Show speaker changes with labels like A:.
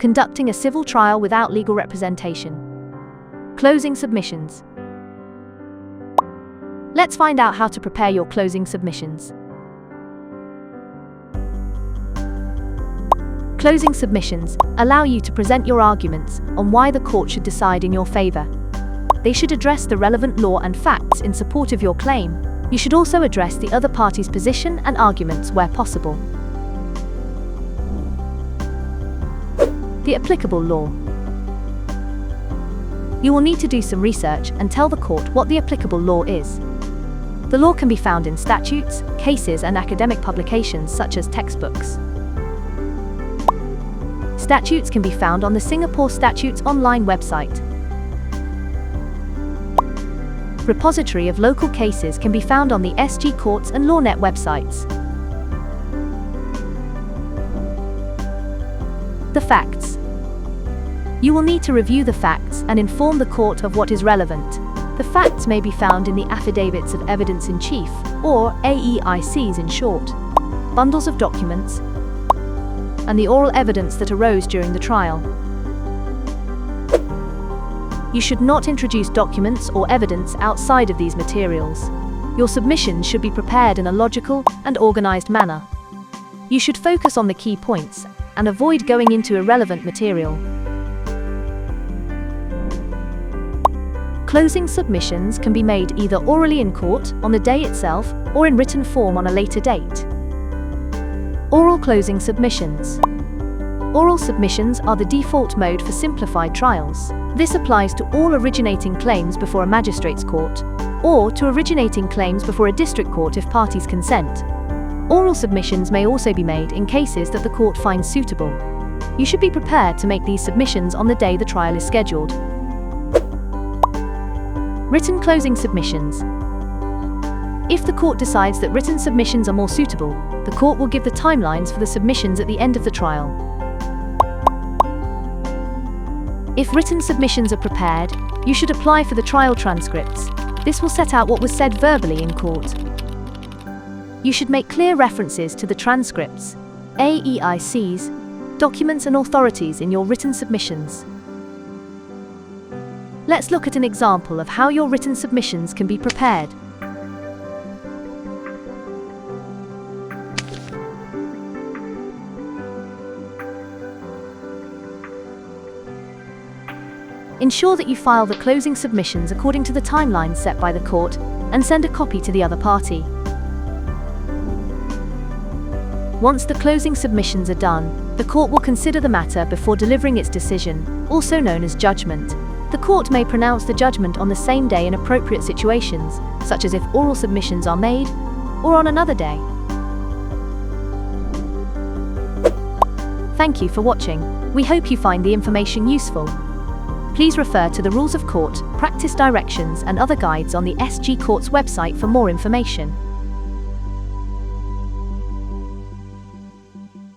A: conducting a civil trial without legal representation. Closing submissions. Let's find out how to prepare your closing submissions. Closing submissions allow you to present your arguments on why the court should decide in your favor. They should address the relevant law and facts in support of your claim. You should also address the other party's position and arguments where possible. The applicable law. You will need to do some research and tell the court what the applicable law is. The law can be found in statutes, cases, and academic publications such as textbooks. Statutes can be found on the Singapore Statutes online website. Repository of local cases can be found on the SG Courts and LawNet websites. The facts. You will need to review the facts and inform the court of what is relevant. The facts may be found in the affidavits of evidence in chief, or AEICs in short, bundles of documents, and the oral evidence that arose during the trial. You should not introduce documents or evidence outside of these materials. Your submissions should be prepared in a logical and organized manner. You should focus on the key points and avoid going into irrelevant material. Closing submissions can be made either orally in court on the day itself or in written form on a later date. Oral closing submissions. Oral submissions are the default mode for simplified trials. This applies to all originating claims before a magistrate's court, or to originating claims before a district court if parties consent. Oral submissions may also be made in cases that the court finds suitable. You should be prepared to make these submissions on the day the trial is scheduled. Written closing submissions. If the court decides that written submissions are more suitable, the court will give the timelines for the submissions at the end of the trial. If written submissions are prepared, you should apply for the trial transcripts. This will set out what was said verbally in court. You should make clear references to the transcripts, AEICs, documents and authorities in your written submissions. Let's look at an example of how your written submissions can be prepared. Ensure that you file the closing submissions according to the timelines set by the court and send a copy to the other party. Once the closing submissions are done, the court will consider the matter before delivering its decision, also known as judgment. The court may pronounce the judgment on the same day in appropriate situations, such as if oral submissions are made, or on another day. Thank you for watching. We hope you find the information useful. Please refer to the Rules of Court, Practice Directions and other guides on the SG Courts website for more information.